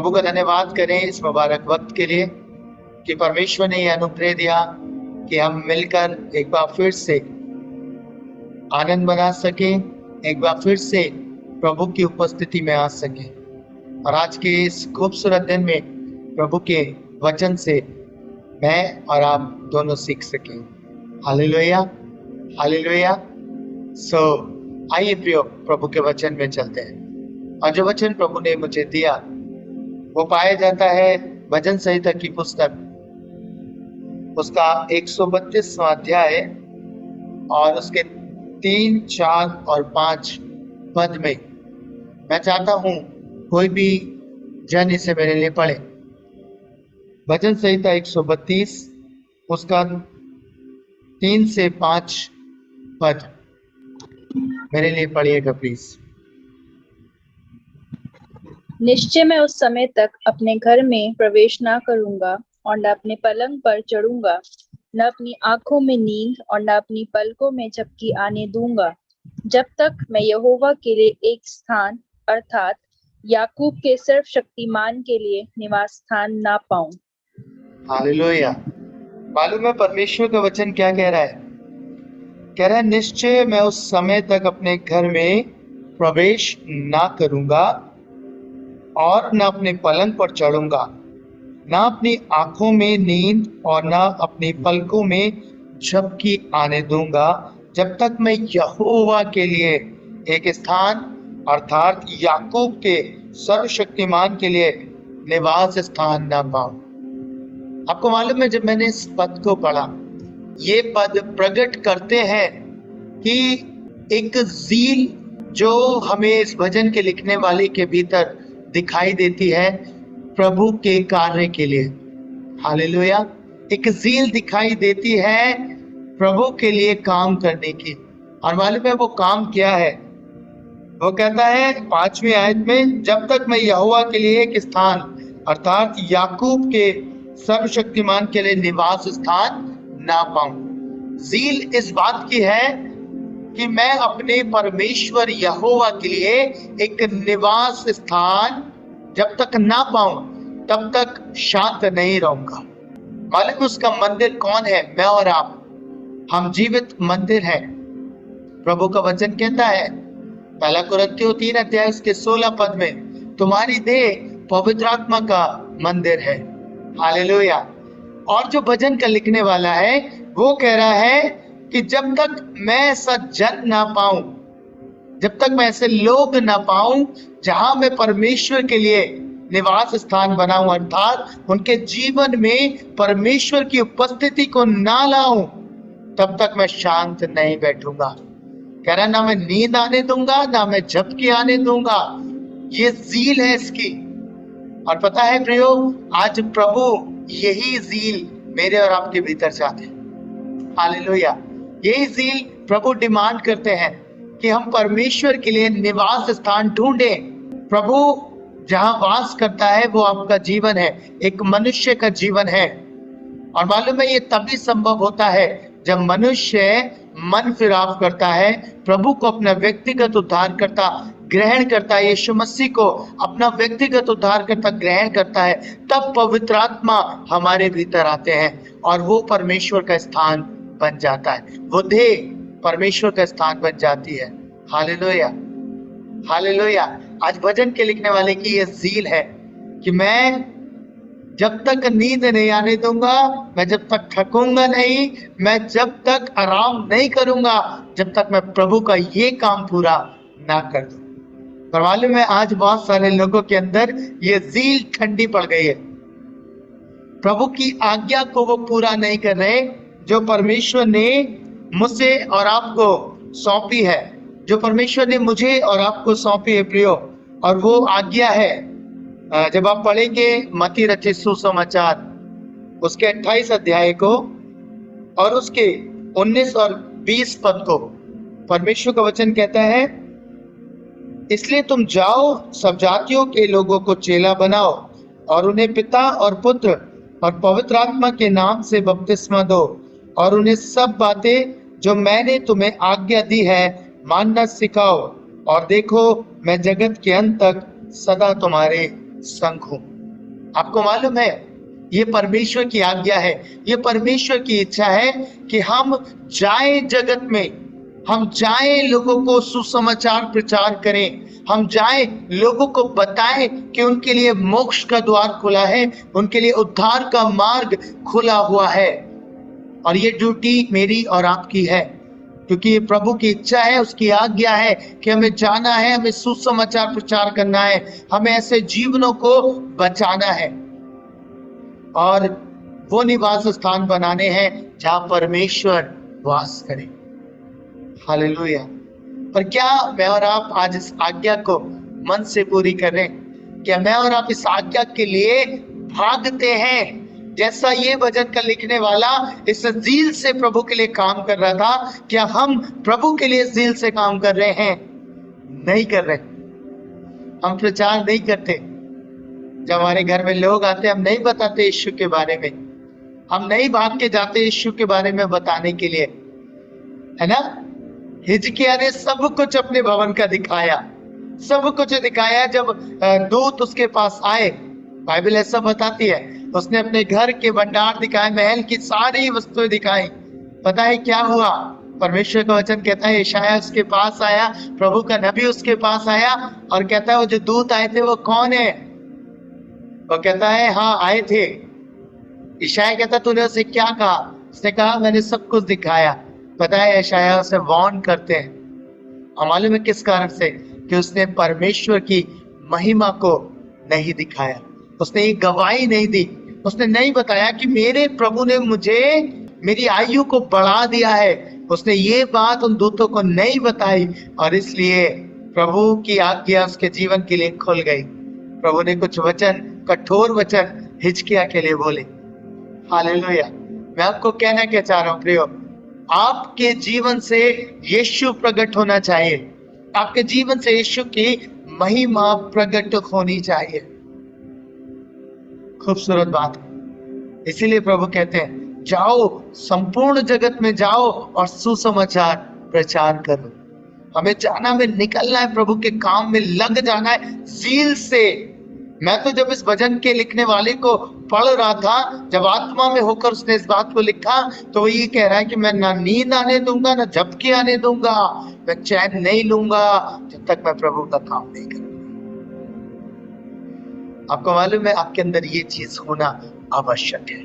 प्रभु का धन्यवाद करें इस मुबारक वक्त के लिए कि परमेश्वर ने यह अनुग्रह दिया कि हम मिलकर एक बार फिर से आनंद मना सके, एक बार फिर से प्रभु की उपस्थिति में आ सके और आज के इस खूबसूरत दिन में प्रभु के वचन से मैं और आप दोनों सीख सकें। Hallelujah, hallelujah. आइए प्रियो, प्रभु के वचन में चलते हैं। और जो वचन प्रभु ने मुझे दिया वो पाया जाता है भजन संहिता की पुस्तक, उसका 132वां अध्याय और उसके 3, 4 और 5 पद में। मैं चाहता हूं कोई भी जन इसे मेरे लिए पढ़े। भजन संहिता 132 उसका 3 से 5 पद मेरे लिए पढ़िएगा प्लीज। निश्चय मैं उस समय तक अपने घर में प्रवेश ना करूंगा और न अपने पलंग पर चढ़ूंगा, न अपनी आंखों में नींद और न अपनी पलकों में झपकी आने दूंगा, जब तक मैं यहोवा के लिए एक स्थान अर्थात याकूब के सर्वशक्तिमान के लिए निवास स्थान ना पाऊं। हालेलुया। मालूम है परमेश्वर का वचन क्या कह रहा है? कह रहा है निश्चय मैं उस समय तक अपने घर में प्रवेश ना करूंगा और न अपने पलंग पर चढ़ूंगा, ना अपनी आंखों में नींद और ना अपनी पलकों में झपकी आने दूंगा, जब तक मैं यहोवा के लिए एक स्थान अर्थात याकूब के सर्वशक्तिमान के लिए निवास स्थान ना पाऊं। आपको मालूम है जब मैंने इस पद को पढ़ा, ये पद प्रकट करते हैं कि एक ज़ील जो हमें इस भजन के लिखने वाले के भीतर दिखाई देती है प्रभु के कार्य के लिए। हालेलुया। एक ज़ील दिखाई देती है प्रभु के लिए काम करने की। और मालूम है वो काम क्या है? वो कहता है 5वीं आयत में, जब तक मैं यहोवा के लिए एक स्थान अर्थात याकूब के सर्वशक्तिमान के लिए निवास स्थान ना पाऊं। ज़ील इस बात की है कि मैं अपने परमेश्वर यहोवा के लिए एक निवास स्थान जब तक ना पाऊं तब तक शांत नहीं रहूंगा। मालूम उसका मंदिर कौन है? मैं और आप, हम जीवित मंदिर हैं। प्रभु का वचन कहता है 1 कुरिन्थियों 3 अध्याय उसके 16 पद में, तुम्हारी देह पवित्र आत्मा का मंदिर है। हालेलुया। और जो भजन का लिखने वाला है वो कह रहा है कि जब तक मैं ऐसा जन ना पाऊं, जब तक मैं ऐसे लोग ना पाऊं जहां मैं परमेश्वर के लिए निवास स्थान बनाऊं अर्थात उनके जीवन में परमेश्वर की उपस्थिति को ना लाऊं, तब तक मैं शांत नहीं बैठूंगा। कह रहा ना मैं नींद आने दूंगा, ना मैं झपकी आने दूंगा। ये ज़ील है इसकी। और पता है प्रियो, आज प्रभु यही ज़ील मेरे और आपके भीतर चाहते हैं। हालेलुया। यही ज़ील प्रभु डिमांड करते हैं कि हम परमेश्वर के लिए निवास स्थान ढूंढें। प्रभु जहां वास करता है वो आपका जीवन है, एक मनुष्य का जीवन है। और मालूम है ये तभी संभव होता है जब मनुष्य मन फिराव करता है, प्रभु को अपना व्यक्तिगत उद्धारकर्ता ग्रहण करता है, यीशु मसीह को अपना व्यक्तिगत उद्धारकर्ता ग्रहण करता है, तब पवित्र आत्मा हमारे भीतर आते हैं और वो परमेश्वर का स्थान बन जाता है। वो देह परमेश्वर का स्थान बन जाती है। Hallelujah, hallelujah. आज भजन के लिखने वाले की ये ज़ील है कि मैं जब तक नींद नहीं आने दूंगा, मैं जब तक थकूंगा नहीं, मैं जब तक आराम नहीं करूंगा, जब तक मैं प्रभु का ये काम पूरा ना कर दूं। पर मालूम है आज बहुत सारे लोगों के अंदर ये ज़ील ठंडी पड़ गई है। प्रभु की आज्ञा को वो पूरा नहीं कर रहे जो परमेश्वर ने मुझसे और आपको सौंपी है, जो परमेश्वर ने मुझे और आपको सौंपी है प्रियो। और वो आज्ञा है, जब आप पढ़ेंगे मत्ती रचित सुसमाचार उसके 28 अध्याय को और उसके 19 और 20 पद को, परमेश्वर का वचन कहता है, इसलिए तुम जाओ सब जातियों के लोगों को चेला बनाओ और उन्हें पिता और पुत्र और पवित्र आत्मा के नाम से बपतिस्मा दो और उन्हें सब बातें जो मैंने तुम्हें आज्ञा दी है मानना सिखाओ, और देखो मैं जगत के अंत तक सदा तुम्हारे संग हूं। आपको मालूम है, ये परमेश्वर की आज्ञा है, ये परमेश्वर की इच्छा है कि हम जाएं जगत में, हम जाएं लोगों को सुसमाचार प्रचार करें, हम जाएं लोगों को बताएं कि उनके लिए मोक्ष का द्वार खुला है, उनके लिए उद्धार का मार्ग खुला हुआ है। और ये ड्यूटी मेरी और आपकी है, क्योंकि ये प्रभु की इच्छा है, उसकी आज्ञा है कि हमें जाना है, हमें सुसमाचार प्रचार करना है, हमें ऐसे जीवनों को बचाना है और वो निवास स्थान बनाने हैं जहां परमेश्वर वास करे। हालेलुया। पर क्या मैं और आप आज इस आज्ञा को मन से पूरी कर रहे हैं? क्या मैं और आप इस आज्ञा के लिए भागते हैं? जैसा ये भजन का लिखने वाला इस जील से प्रभु के लिए काम कर रहा था, क्या हम प्रभु के लिए जील से काम कर रहे हैं? नहीं कर रहे। हम प्रचार नहीं करते। जब हमारे घर में लोग आते, हम नहीं बताते यीशु के बारे में, हम नहीं भाग के जाते यीशु के बारे में बताने के लिए, है ना? हिजकिय्याह ने सब कुछ अपने भवन का दिखाया, सब कुछ दिखाया। जब दूत उसके पास आए, बाइबल ऐसा बताती है, उसने अपने घर के भंडार दिखाए, महल की सारी वस्तुएं दिखाई। पता है क्या हुआ? परमेश्वर का वचन कहता है यशायाह उसके पास आया, प्रभु का नबी उसके पास आया और कहता है वो जो दूत आए थे वो कौन है? वो कहता है हाँ आए थे। यशायाह कहता तूने उसे क्या कहा? उसने कहा मैंने सब कुछ दिखाया। पता है यशायाह उसे वार्न करते हैं, और मालूम है किस कारण से? कि उसने परमेश्वर की महिमा को नहीं दिखाया, उसने ये गवाही नहीं दी, उसने नहीं बताया कि मेरे प्रभु ने मुझे मेरी आयु को बढ़ा दिया है। उसने ये बात उन दूतों को नहीं बताई और इसलिए प्रभु की आज्ञा उसके जीवन के लिए खुल गई। प्रभु ने कुछ वचन, कठोर वचन हिजकिय्याह के लिए बोले। हालेलुया। मैं आपको कहना क्या चाह रहा हूं प्रियो, आपके जीवन से यीशु प्रकट होना चाहिए, आपके जीवन से यीशु की महिमा प्रकट होनी चाहिए। खूबसूरत बात है। इसीलिए प्रभु कहते हैं जाओ, संपूर्ण जगत में जाओ और सुसमाचार प्रचार करो। हमें जाना, हमें निकलना है, प्रभु के काम में लग जाना है जील से। मैं तो जब इस भजन के लिखने वाले को पढ़ रहा था, जब आत्मा में होकर उसने इस बात को लिखा, तो वो ये कह रहा है कि मैं ना नींद आने दूंगा, ना झपकी आने दूंगा, मैं चैन नहीं लूंगा जब तक मैं प्रभु का काम नहीं करूंगा। आपको मालूम है आपके अंदर ये चीज होना आवश्यक है।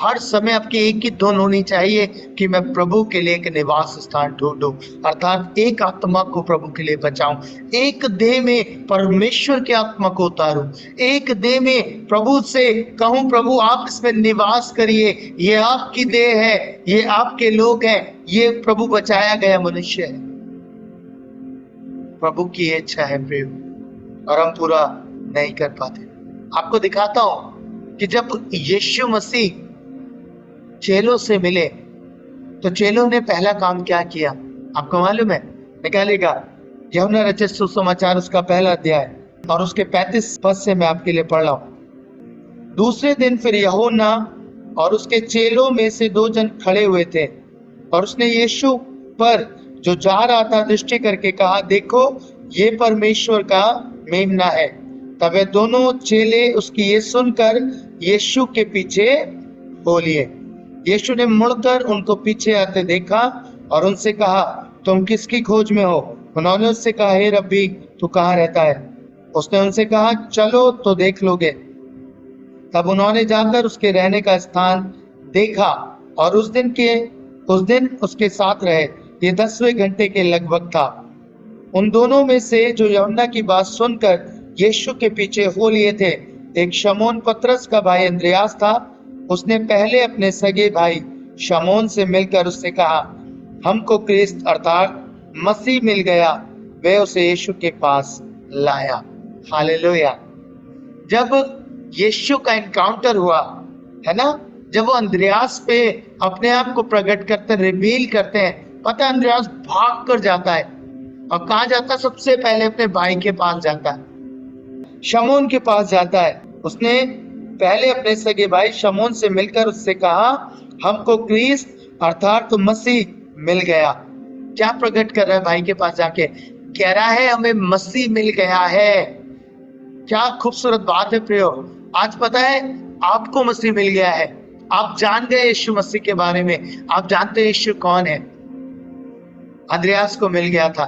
हर समय आपकी एक ही धुन होनी चाहिए कि मैं प्रभु के लिए एक निवास स्थान ढूंढूं, अर्थात एक आत्मा को प्रभु के लिए बचाऊं, एक देह में परमेश्वर की आत्मा को उतारूं, एक देह में प्रभु से कहूं प्रभु आप इसमें निवास करिए, ये आपकी देह है, ये आपके लोग हैं, ये प्रभु बचाया गया मनुष्य है। प्रभु की इच्छा है प्रिय, और हम पूरा नहीं कर पाते। आपको दिखाता हूं कि जब यीशु मसीह चेलों से मिले तो चेलों ने पहला काम क्या किया? आपको मालूम है? निकालेगा यूहन्ना रचित सुसमाचार उसका पहला अध्याय और उसके 35 पद से मैं आपके लिए पढ़ रहा हूं। दूसरे दिन फिर यूहन्ना और उसके चेलों में से 2 जन खड़े हुए थे और उसने यीशु पर जो जा रहा था दृष्टि करके कहा, देखो ये परमेश्वर का मेमना है। तब वे दोनों चेले उसकी ये सुनकर यीशु के पीछे हो लिए। यीशु ने मुड़कर उनको पीछे आते देखा और उनसे कहा, तुम किसकी खोज में हो? उन्होंने उससे कहा, हे रब्बी तू कहाँ रहता है? उसने उनसे कहा, चलो तो देख लोगे। तब उन्होंने जाकर उसके रहने का स्थान देखा और उस दिन उसके साथ रहे। ये 10वें घंटे के लगभग था। उन दोनों में से जो यूहन्ना की बात सुनकर यीशु के पीछे हो लिए थे, एक शमौन पतरस का भाई अंद्रयास था। उसने पहले अपने सगे भाई शमौन से मिलकर उससे कहा, हमको क्रिस्त अर्थात मसीह मिल गया। वे उसे यीशु के पास लाया। हालेलुया। जब यीशु का एनकाउंटर हुआ है ना, जब वो अंद्रयास पे अपने आप को प्रकट करते, रिवील करते हैं, पता है अंद्रयास भाग कर जाता है और कहाँ जाता है? सबसे पहले अपने भाई के पास जाता है, शमौन के पास जाता है। उसने पहले अपने सगे भाई शमौन से मिलकर उससे कहा, हमको क्रिस्त अर्थात तो मसीह मिल गया। क्या प्रकट कर रहा है भाई के पास जाके? कह रहा है हमें मसीह मिल गया है। क्या खूबसूरत बात है प्रियो। आज पता है आपको मसीह मिल गया है, आप जान गए यीशु मसीह के बारे में, आप जानते हैं यीशु कौन है। अंद्रयास को मिल गया था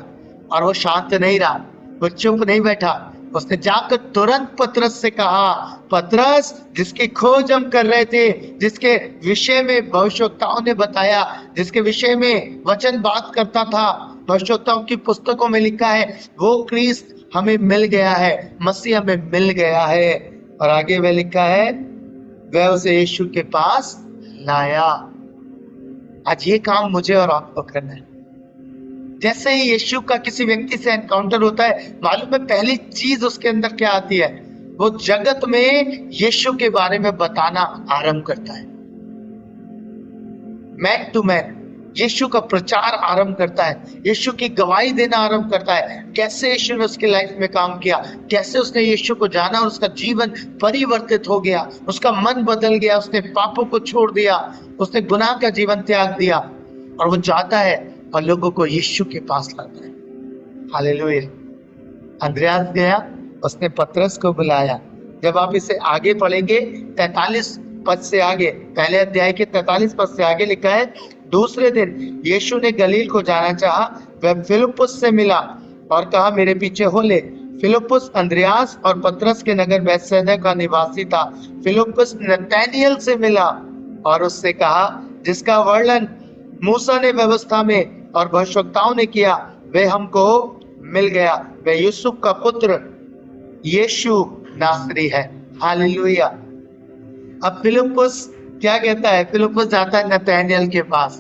और वो शांत नहीं रहा, वो चुप नहीं बैठा, उसने जाकर तुरंत पतरस से कहा, पतरस जिसकी खोज हम कर रहे थे, जिसके विषय में भविष्यवक्ताओं ने बताया, जिसके विषय में वचन बात करता था, भविष्यवक्ताओं की पुस्तकों में लिखा है, वो क्रिस्त हमें मिल गया है, मसीह हमें मिल गया है। और आगे वह लिखा है, वह उसे यीशु के पास लाया। आज ये काम मुझे और आपको करना है। जैसे ही यीशु का किसी व्यक्ति से एनकाउंटर होता है, मालूम है पहली चीज उसके अंदर क्या आती है? वो जगत में यीशु के बारे में बताना आरंभ करता है, मैन टू मैन यीशु का प्रचार आरंभ करता है, यीशु की गवाही देना आरंभ करता है, कैसे यीशु ने उसकी लाइफ में काम किया, कैसे उसने यीशु को जाना और उसका जीवन परिवर्तित हो गया, उसका मन बदल गया, उसने पापों को छोड़ दिया, उसने गुनाह का जीवन त्याग दिया और वो जाता है और लोगों को यीशु के पास लाता है। हालेलुया। अंद्रयास गया, उसने पतरस को बुलाया। जब आप इसे आगे पढ़ेंगे 43 पद से आगे, पहले अध्याय के 43 पद से आगे लिखा है, दूसरे दिन यीशु ने गलील को जाना चाहा, वह फिलिप्पुस से मिला और कहा, मेरे पीछे हो ले। फिलिप्पुस अंद्रयास और पतरस के नगर बैतसैदा का निवासी था। फिलिप्पुस नतनएल से मिला और उससे कहा, जिसका वर्णन मूसा ने व्यवस्था में और भविष्यवक्ताओं ने किया, वह हमको मिल गया, वह यूसुफ का पुत्र यीशु नासरी है। हालेलुया। अब फिलिप्पुस क्या कहता है? फिलिप्पुस जाता है नतनएल के पास।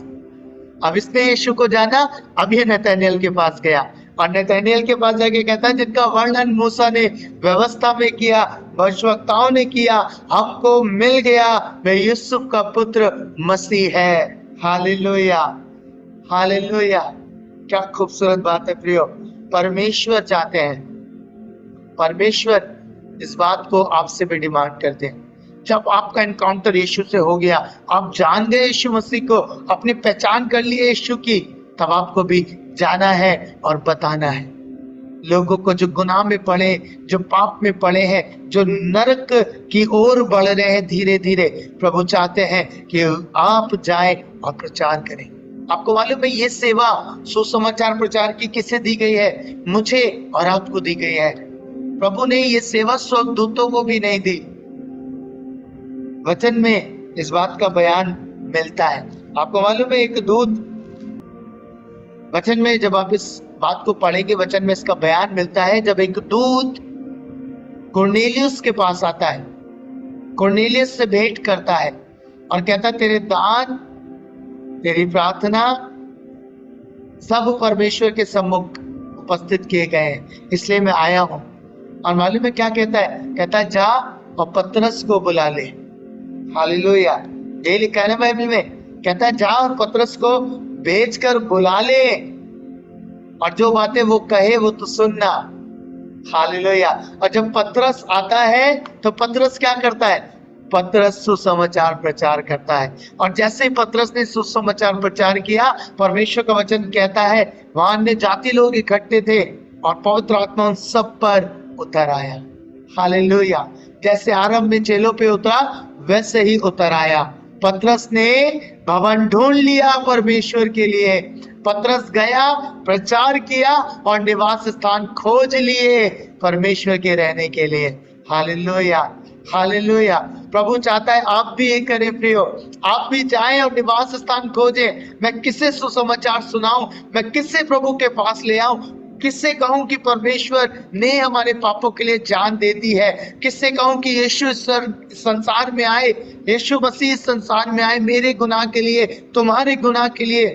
अब इसने यीशु को जाना, अब ये नतनएल के पास गया और नतनएल के पास जाके कहता है, जिनका वर्णन मूसा ने व्यवस्था में किया, भविष्यवक्ताओं ने किया, हमको मिल गया, वह यूसुफ का पुत्र मसीह है। Hallelujah, hallelujah. क्या खूबसूरत बात है प्रियो। परमेश्वर चाहते हैं, परमेश्वर इस बात को आपसे भी डिमांड करते हैं। जब आपका एनकाउंटर यीशु से हो गया, आप जान गए यीशु मसीह को, अपनी पहचान कर लिए यीशु की, तब आपको भी जाना है और बताना है लोगों को, जो गुनाह में पड़े, जो पाप में पड़े हैं, जो नरक की ओर बढ़ रहे हैं धीरे धीरे। प्रभु चाहते हैं कि आप जाएं और प्रचार करें। आपको मालूम है ये सेवा सुसमाचार प्रचार की किसे दी गई है? मुझे और आपको दी गई है। प्रभु ने ये सेवा स्वर्गदूतों को भी नहीं दी। वचन में इस बात का बयान मिलता है। आपको मालूम है एक दूत, वचन में जब आप इस बात को पढ़ेंगे, वचन में इसका बयान मिलता है, जब एक दूत कुरनेलियुस के पास आता है, कुरनेलियुस से भेंट करता है और कहता, तेरे दान, तेरी प्रार्थना सब परमेश्वर के सम्मुख उपस्थित किए गए हैं, इसलिए मैं आया हूं। और मालूम है क्या कहता है? कहता है, जा और पतरस को बुला ले। हालेलुया। ये लिखा है ना बाइबल में, कहता है जा और पतरस को भेजकर बुला ले और जो बातें वो कहे वो तो सुनना। हालेलुया। और जब पतरस आता है तो पतरस क्या करता है? पतरस सुसमाचार प्रचार करता है। और जैसे ही पतरस ने सुसमाचार प्रचार किया, परमेश्वर का वचन कहता है वहां अन्य जाति लोग इकट्ठे थे और पवित्र आत्मा उन सब पर उतर आया। हालेलुया। जैसे आरंभ में चेलों पे उतरा, वैसे ही उतर आया। पतरस ने भवन ढूंढ लिया परमेश्वर के लिए। पतरस गया, प्रचार किया और निवास स्थान खोज लिए परमेश्वर के रहने के लिए। Hallelujah, hallelujah. प्रभु चाहता है आप भी ये करें प्रियो, आप भी जाएं और निवास स्थान खोजें। मैं किसे सुसमाचार सुनाऊं? मैं किसे प्रभु के पास ले आऊं? किससे कहूं कि परमेश्वर ने हमारे पापों के लिए जान दे दी है? किससे कहूं कि यीशु संसार में आए, यीशु मसीह संसार में आए मेरे गुनाह के लिए, तुम्हारे गुनाह के लिए,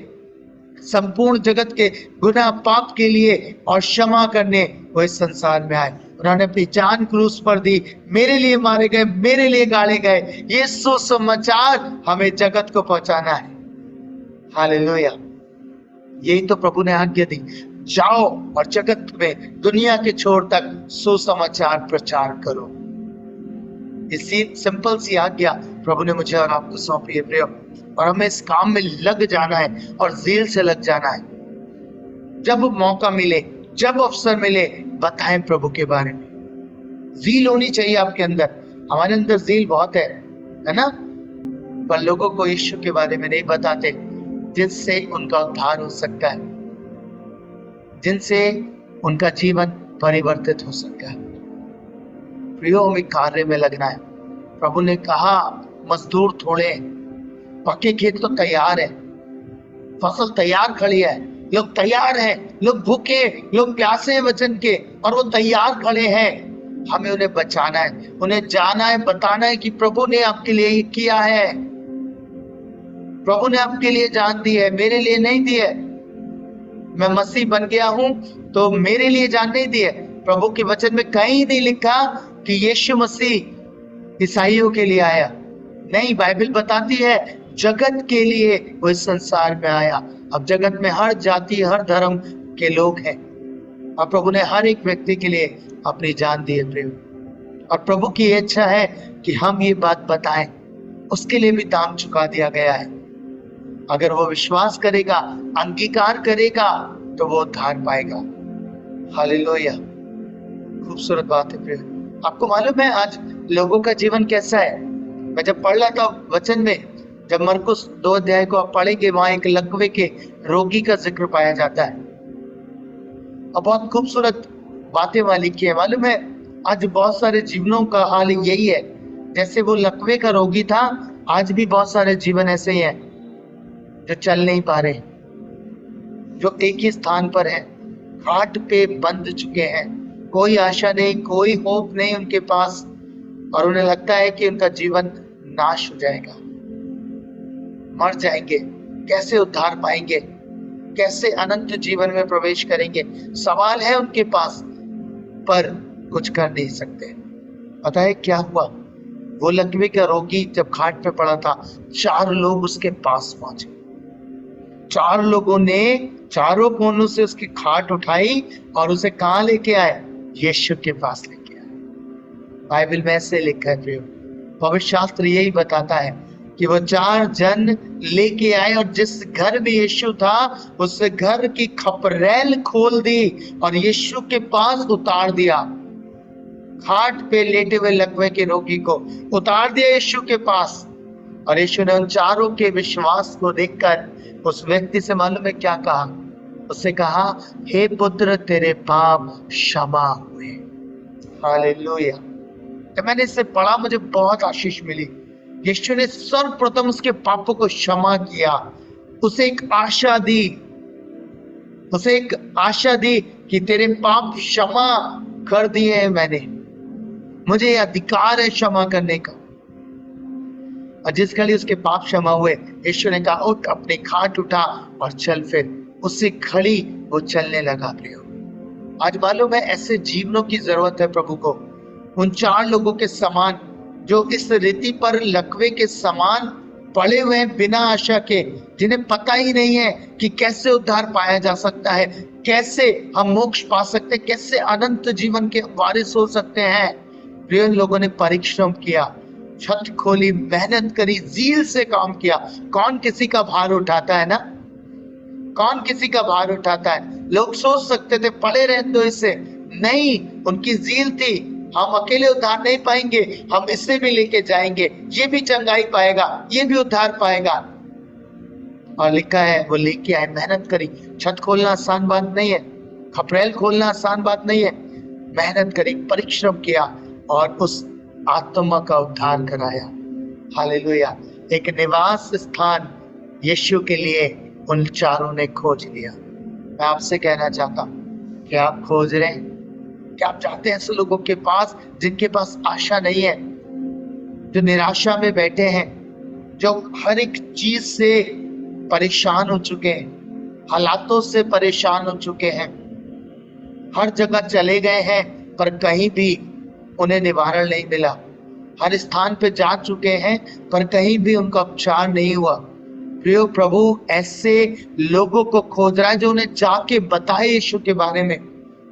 संपूर्ण जगत के गुनाह पाप के लिए और क्षमा करने वो इस संसार में आए। उन्होंने अपनी जान क्रूस पर दी, मेरे लिए मारे गए, मेरे लिए गाड़े गए। ये सुसमाचार हमें जगत को पहुंचाना है। हालेलुया। यही तो प्रभु ने आज्ञा दी, जाओ और जगत में, दुनिया के छोर तक सुसमाचार प्रचार करो। इसी सिंपल सी आज्ञा प्रभु ने मुझे और आपको सौंपी है प्रियो, और हमें इस काम में लग जाना है और ज़ील से लग जाना है। जब मौका मिले, जब अवसर मिले, बताएं प्रभु के बारे में। ज़ील होनी चाहिए आपके अंदर। हमारे अंदर ज़ील बहुत है ना, पर लोगों को यीशु के बारे में नहीं बताते, जिनसे उनका उद्धार हो सकता है, जिनसे उनका जीवन परिवर्तित हो सकता है। प्रियो, हमें कार्य में लगना है। प्रभु ने कहा मजदूर थोड़े हैं, पक्के खेत तो तैयार है, फसल तैयार खड़ी है, लोग तैयार हैं, लोग भूखे, लोग प्यासे हैं वचन के, और वो तैयार खड़े हैं। हमें उन्हें बचाना है, उन्हें जाना है, बताना है कि प्रभु ने आपके लिए ये किया है, प्रभु ने आपके लिए जान दी है, मेरे लिए नहीं दी है। मैं मसीह बन गया हूं तो मेरे लिए जान नहीं दी है। प्रभु के वचन में कहीं नहीं लिखा कि यीशु मसीह ईसाइयों के लिए आया, नहीं, बाइबल बताती है जगत के लिए वो इस संसार में आया। अब जगत में हर जाति, हर धर्म के लोग हैं, और प्रभु ने हर एक व्यक्ति के लिए अपनी जान दी है प्रेम। और प्रभु की इच्छा है कि हम ये बात बताएं, उसके लिए भी दाम चुका दिया गया है। अगर वो विश्वास करेगा, अंगीकार करेगा, तो वो उद्धार पाएगा। हालेलुया, खूबसूरत बात है प्रिय। आपको मालूम है आज लोगों का जीवन कैसा है? मैं जब पढ़ रहा था वचन में, जब मरकुस 2 अध्याय को आप पढ़ेंगे, वहां एक लकवे के रोगी का जिक्र पाया जाता है, और बहुत खूबसूरत बातें वहां लिखी है। मालूम है आज बहुत सारे जीवनों का हाल यही है, जैसे वो लकवे का रोगी था, आज भी बहुत सारे जीवन ऐसे ही हैं जो चल नहीं पा रहे, जो एक ही स्थान पर है, घाट पे बंध चुके हैं, कोई आशा नहीं, कोई होप नहीं उनके पास, और उन्हें लगता है कि उनका जीवन नाश हो जाएगा, मर जाएंगे, कैसे उद्धार पाएंगे, कैसे अनंत जीवन में प्रवेश करेंगे। सवाल है उनके पास, पर कुछ कर नहीं सकते। पता है क्या हुआ? वो लकवे का रोगी जब घाट पे पड़ा था, 4 लोग उसके पास पहुंचे, 4 लोगों ने चारों कोनों से उसकी खाट उठाई और उसे कहां लेके आए? यीशु के पास लेके आए। बाइबल में ऐसे लिखा है प्रियो, पवित्र शास्त्र यही बताता है कि वो 4 जन लेके आए, और जिस घर में यीशु था उस घर की खपरेल खोल दी और यीशु के पास उतार दिया। खाट पे लेटे हुए लकवे के रोगी को उतार दिया यीशु के पास, और यीशु ने उन चारों के विश्वास को देखकर उस व्यक्ति से मालूम है क्या कहा? उससे कहा, हे पुत्र, तेरे पाप क्षमा हुए। हालेलुया। जब मैंने इसे पढ़ा मुझे बहुत आशीष मिली। यीशु ने सर्वप्रथम उसके पापों को क्षमा किया, उसे एक आशा दी, उसे एक आशा दी कि तेरे पाप क्षमा कर दिए हैं मैंने, मुझे अधिकार है क्षमा करने का। और जिस घड़ी उसके पाप क्षमा हुए, यीशु ने कहा, उठ, अपनी खाट उठा और चल फिर। उसी घड़ी वो चलने लगा। प्रियो, आज मालूम है ऐसे जीवनों की जरूरत है प्रभु को, उन 4 लोगों के समान जो इस रीति पर लकवे के समान पड़े हुए हैं बिना आशा के, जिन्हें पता ही नहीं है कि कैसे उद्धार पाया जा सकता है, कैसे हम मोक्ष पा सकते, कैसे अनंत जीवन के वारिस हो सकते हैं। प्रिय, लोगों ने परिश्रम किया, छत खोली, मेहनत करी, जील से काम किया। कौन किसी का भार उठाता है ना? कौन किसी का भार उठाता है? लोग सोच सकते थे पड़े रहने दो इससे, नहीं, उनकी जील थी, हम अकेले उद्धार नहीं पाएंगे, हम इससे भी लेके जाएंगे, ये भी चंगाई पाएगा, ये भी उद्धार पाएगा। और लिखा है वो लेके आए, मेहनत करी। छत खोलना आसान बात नहीं है, खपरेल खोलना आसान बात नहीं है। मेहनत करी, परिश्रम किया और उस आत्मा का उद्धार कराया। हालेलुया। एक निवास स्थान यीशु के लिए उन 4 ने खोज लिया। मैं आपसे कहना चाहता हूं कि आप खोज रहे हैं, क्या आप चाहते हैं ऐसे लोगों के पास जिनके पास आशा नहीं है, जो निराशा में बैठे हैं, जो हर एक चीज से परेशान हो चुके हैं, हालातों से परेशान हो चुके हैं, हर जगह चले गए हैं पर कहीं भी उन्हें निवारण नहीं मिला, हर स्थान पे जा चुके हैं पर कहीं भी उनका उपचार नहीं हुआ। प्रियो, प्रभु ऐसे लोगों को खोज रहा है जो उन्हें जाके बताए यीशु के बारे में,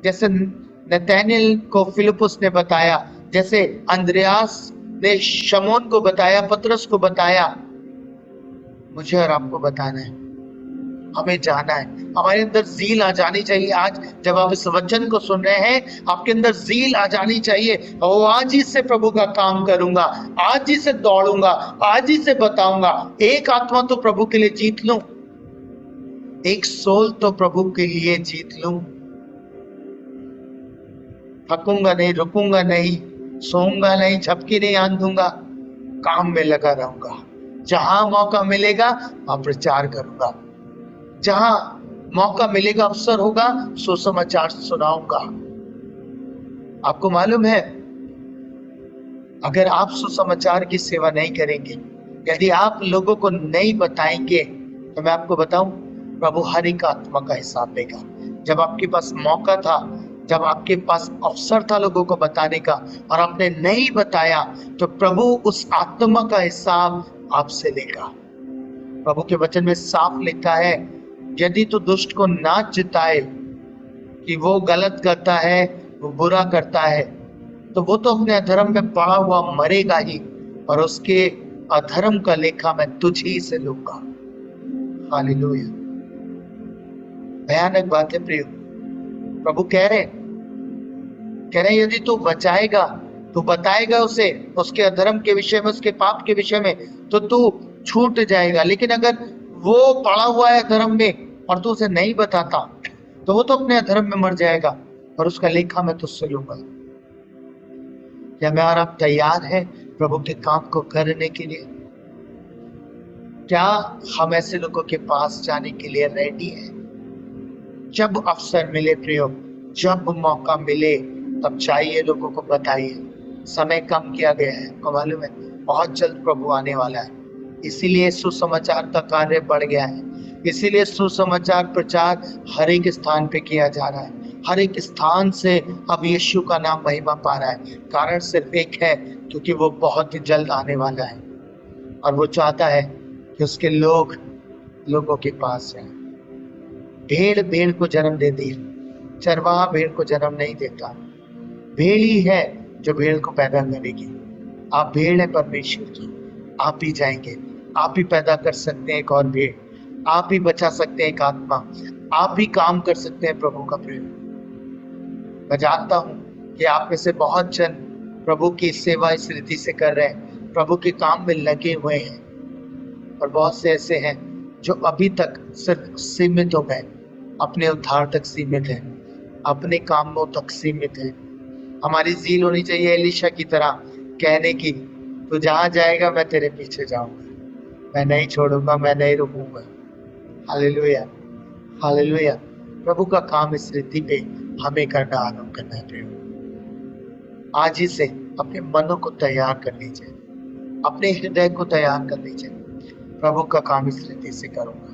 जैसे नतनएल को फिलिपुस ने बताया, जैसे अंद्रयास ने शमौन को बताया, पतरस को बताया। मुझे और आपको बताना है, हमें जाना है। हमारे अंदर ज़ील आ जानी चाहिए। आज जब आप इस वचन को सुन रहे हैं, आपके अंदर ज़ील आ जानी चाहिए। और आज ही से प्रभु का काम करूंगा, आज ही से दौड़ूंगा, आज ही से बताऊंगा। एक आत्मा तो प्रभु के लिए जीत लूं, एक सोल तो प्रभु के लिए जीत लूं। थकूंगा नहीं, रुकूंगा नहीं, सोऊंगा नहीं, झपकी नहीं आंदूंगा, काम में लगा रहूंगा। जहां मौका मिलेगा वहां प्रचार करूंगा, जहां मौका मिलेगा, अवसर होगा, सुसमाचार सुनाऊंगा। आपको मालूम है, अगर आप सुसमाचार की सेवा नहीं करेंगे, यदि आप लोगों को नहीं बताएंगे, तो मैं आपको बताऊं, प्रभु हर एक आत्मा का हिसाब लेगा। जब आपके पास मौका था, जब आपके पास अवसर था लोगों को बताने का, और आपने नहीं बताया, तो प्रभु उस आत्मा का हिसाब आपसे लेगा। प्रभु के वचन में साफ लिखा है, यदि तू दुष्ट को ना जिताए कि वो गलत करता है, वो बुरा करता है, तो वो तो अपने अधर्म में पड़ा हुआ मरेगा ही, और उसके अधर्म का लेखा मैं तुझ ही से लूंगा। हालेलुया। भयानक बात है प्रियो। प्रभु कह रहे यदि तू बचाएगा, तू बताएगा उसे, उसके अधर्म के विषय में, उसके पाप के विषय में, तो तू छूट जाएगा। लेकिन अगर वो पड़ा हुआ है अधर्म में और तू उसे नहीं बताता, तो वो तो अपने अधर्म में मर जाएगा, और उसका लेखा मैं तुझसे लूंगा। क्या मैं और आप तैयार हैं प्रभु के काम को करने के लिए? क्या हम ऐसे लोगों के पास जाने के लिए रेडी हैं? जब अवसर मिले प्रियो, जब मौका मिले, तब चाहिए लोगों को बताइए। समय कम किया गया है, आपको मालूम है, बहुत जल्द प्रभु आने वाला है। इसीलिए सुसमाचार का कार्य बढ़ गया है, इसीलिए सुसमाचार प्रचार हर एक स्थान पे किया जा रहा है। हर एक स्थान से अब यीशु का नाम महिमा पा रहा है। कारण सिर्फ एक है, क्योंकि वो बहुत ही जल्द आने वाला है, और वो चाहता है कि उसके लोग लोगों के पास जाएं। भेड़ भेड़ को जन्म देती है, चरवाहा भेड़ को जन्म नहीं देता। भेड़ ही है जो भेड़ को पैदा करेगी। आप भेड़ है परमेश्वर की, आप ही जाएंगे, आप ही पैदा कर सकते हैं एक और भेड़, आप ही बचा सकते हैं एक आत्मा, आप ही काम कर सकते हैं प्रभु का प्रेम। मैं जानता हूं कि आप में से बहुत जन प्रभु की सेवा इस रीति से कर रहे हैं, प्रभु के काम में लगे हुए हैं, और बहुत से ऐसे हैं जो अभी तक सिर्फ सीमित हो गए, अपने उद्धार तक सीमित है, अपने कामों तक सीमित है। हमारी ज़ील होनी चाहिए एलीशा की तरह, कहने की, तू जहां जाएगा मैं तेरे पीछे जाऊंगा, मैं नहीं छोड़ूंगा, मैं नहीं रुकूंगा। Hallelujah, hallelujah. प्रभु का काम इस रीति पे हमें करना आरंभ करना है प्रियो। आज ही से अपने मनों को तैयार कर लीजिए, अपने हृदय को तैयार कर लीजिए। प्रभु का काम इस रीति से करूंगा,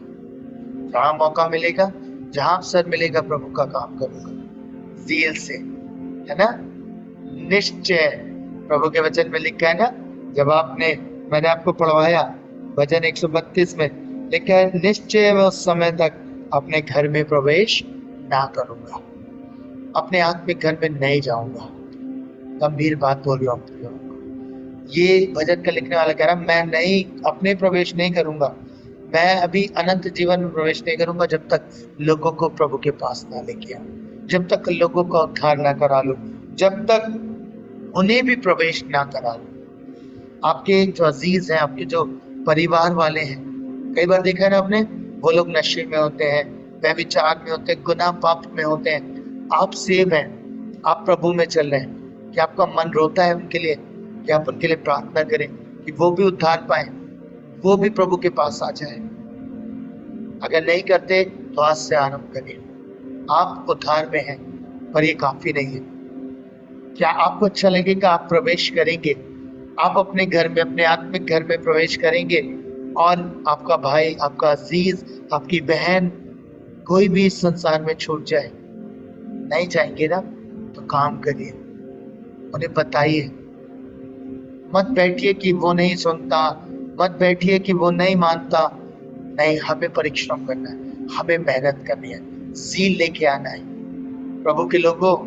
जहां मौका मिलेगा, जहां अवसर मिलेगा, प्रभु का काम करूंगा ज़ील से, है ना, निश्चय। प्रभु के वचन में लिखा है ना, जब मैंने आपको पढ़वाया भजन 132 में लिखा है, निश्चय मैं उस समय तक अपने घर में प्रवेश ना करूंगा, अपने आत्मिक घर में नहीं जाऊंगा। गंभीर बात बोल रहा हूँ। ये भजन का लिखने वाला कह रहा, मैं नहीं, अपने प्रवेश नहीं करूंगा, मैं अभी अनंत जीवन में प्रवेश नहीं करूंगा जब तक लोगों को प्रभु के पास ना लेके आऊं, जब तक लोगों का उद्धार ना करा लूं, जब तक उन्हें भी प्रवेश ना करा लूं। आपके जो अजीज हैं, आपके जो परिवार वाले हैं, कई बार देखा है ना आपने, वो लोग नशे में होते हैं, व्यभिचार में होते हैं, गुनाह पाप में होते हैं। आप सेव हैं, आप प्रभु में चल रहे हैं, कि आपका मन रोता है उनके लिए, कि आप उनके लिए प्रार्थना करें कि वो भी उद्धार पाए, वो भी प्रभु के पास आ जाए। अगर नहीं करते तो आज से आरंभ करिए। आप उद्धार में हैं, पर ये काफी नहीं है। क्या आपको अच्छा लगेगा? आप प्रवेश करेंगे, आप अपने घर में, अपने आत्मिक घर में प्रवेश करेंगे, और आपका भाई, आपका अजीज, आपकी बहन, कोई भी इस संसार में छूट जाए, नहीं चाहेंगे ना, तो काम करिए, उन्हें बताइए। मत बैठिए कि वो नहीं सुनता, मत बैठिए कि वो नहीं मानता। नहीं, हमें परिश्रम करना है, हमें मेहनत करनी है, ज़ील लेके आना है। प्रभु के लोगों,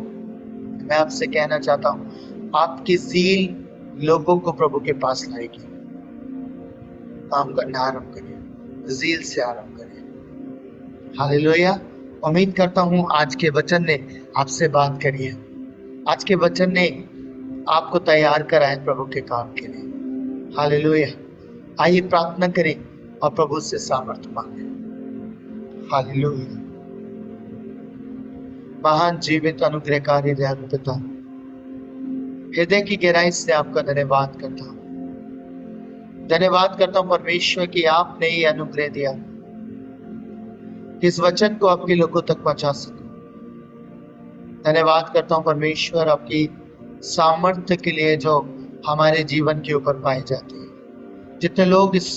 मैं आपसे कहना चाहता हूँ, आपकी ज़ील लोगों को प्रभु के पास लाएगी। काम करना आरंभ करिए, ज़ील से आरंभ करिए। हालेलुया। उम्मीद करता हूँ आज के वचन ने आपसे बात करी है, आज के वचन ने आपको तैयार करा है प्रभु के काम के लिए। हालेलुया। आइए प्रार्थना करें और प्रभु से सामर्थ्य मांगे। हालेलुया। महान जीवित अनुग्रहकारी दयालु पिता, हृदय की गहराई से आपका धन्यवाद करता हूँ। धन्यवाद करता हूँ परमेश्वर की आपने ये अनुग्रह दिया कि इस वचन को आपके लोगों तक पहुंचा सकूं। धन्यवाद करता हूँ परमेश्वर आपकी सामर्थ्य के लिए जो हमारे जीवन के ऊपर पाई जाती है। जितने लोग इस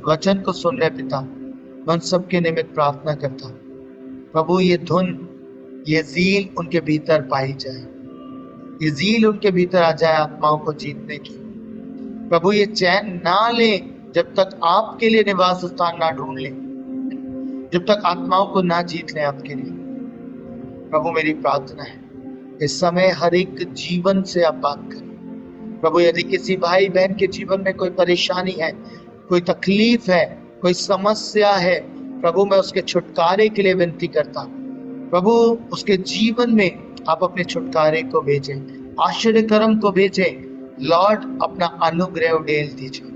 वचन को सुन रहे पिता, मैं उन सबके निमित्त प्रार्थना करता हूँ प्रभु, ये धुन, ये ज़ील उनके भीतर पाई जाए, ये ज़ील उनके भीतर आ जाए आत्माओं को जीतने की। प्रभु ये चैन ना ले जब तक आपके लिए निवास स्थान ना ढूंढ ले, जब तक आत्माओं को ना जीत ले आपके लिए। प्रभु मेरी प्रार्थना है इस समय हर एक जीवन से आप बात करें प्रभु। यदि किसी भाई बहन के जीवन में कोई परेशानी है, कोई तकलीफ है, कोई समस्या है, प्रभु मैं उसके छुटकारे के लिए विनती करता हूँ। प्रभु उसके जीवन में आप अपने छुटकारे को भेजें, आश्चर्य कर्म को भेजें। लॉर्ड अपना अनुग्रह उड़ेल दीजिए,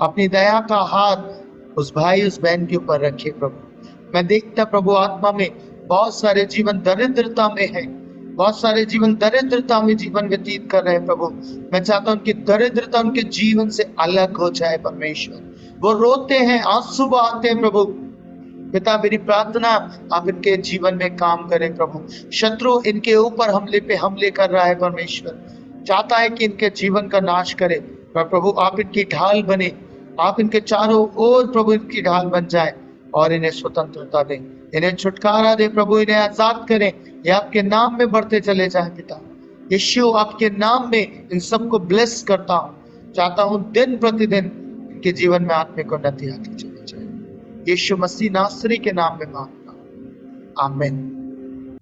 अपनी दया का हाथ उस भाई उस बहन के ऊपर रखे प्रभु। मैं देखता प्रभु आत्मा में बहुत सारे जीवन दरिद्रता में है, बहुत सारे जीवन दरिद्रता में जीवन व्यतीत कर रहे हैं प्रभु। मैं चाहता हूं उनकी दरिद्रता उनके जीवन से अलग हो जाए परमेश्वर। वो रोते हैं, आंसू बहाते हैं प्रभु। पिता मेरी प्रार्थना आप इनके जीवन में काम करें प्रभु। शत्रु इनके ऊपर हमले पे हमले कर रहा है परमेश्वर, चाहता है कि इनके जीवन का नाश करे, पर प्रभु आप इनकी ढाल बने, आप इनके चारों ओर प्रभु इनकी ढाल बन जाए और इन्हें स्वतंत्रता दें, इन्हें छुटकारा दे प्रभु, इन्हें आजाद करें। ये आपके नाम में बढ़ते चले जाए पिता। यीशु आपके नाम में इन सबको ब्लेस करता हूँ। चाहता हूँ दिन प्रतिदिन इनके जीवन में आत्मिक उन्नति आती चली जाए। यीशु मसीह नासरी के नाम में मांगता हूँ, आमीन।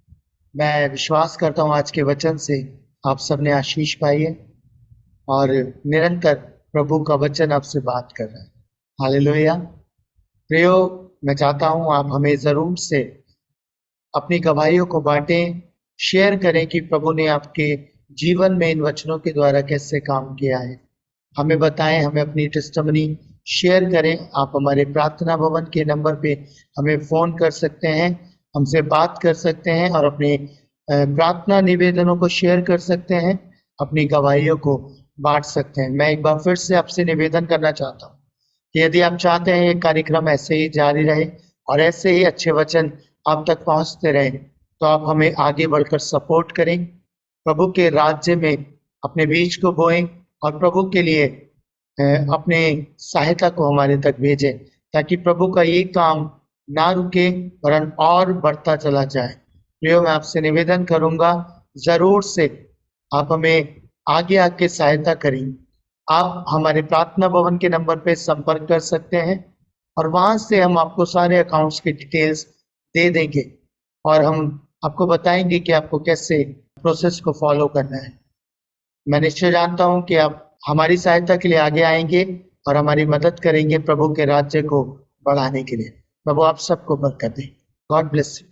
मैं विश्वास करता हूँ आज के वचन से आप सबने आशीष पाई है और निरंतर प्रभु का वचन आपसे बात कर रहा है। हालेलुया। प्रियो, मैं चाहता हूं आप हमें जरूर से अपनी गवाहियों को बांटें, शेयर करें कि प्रभु ने आपके जीवन में इन वचनों के द्वारा कैसे काम किया है। हमें बताएं, हमें अपनी टेस्टिमनी शेयर करें। आप हमारे प्रार्थना भवन के नंबर पे हमें फ़ोन कर सकते हैं, हमसे बात कर सकते हैं और अपने प्रार्थना निवेदनों को शेयर कर सकते हैं, अपनी गवाहियों को बांट सकते हैं। मैं एक बार फिर से आपसे निवेदन करना चाहता हूँ कि यदि आप चाहते हैं ये कार्यक्रम ऐसे ही जारी रहे और ऐसे ही अच्छे वचन आप तक पहुँचते रहे, तो आप हमें आगे बढ़कर सपोर्ट करें, प्रभु के राज्य में अपने बीज को बोएं और प्रभु के लिए अपने सहायता को हमारे तक भेजें, ताकि प्रभु का ये काम ना रुके वरन और बढ़ता चला जाए। प्रियो, मैं आपसे निवेदन करूंगा जरूर से आप हमें आगे आके सहायता करें। आप हमारे प्रार्थना भवन के नंबर पे संपर्क कर सकते हैं और वहां से हम आपको सारे अकाउंट्स की डिटेल्स दे देंगे और हम आपको बताएंगे कि आपको कैसे प्रोसेस को फॉलो करना है। मैं निश्चय जानता हूं कि आप हमारी सहायता के लिए आगे आएंगे और हमारी मदद करेंगे प्रभु के राज्य को बढ़ाने के लिए। प्रभु आप सबको बरकत दे। God bless you.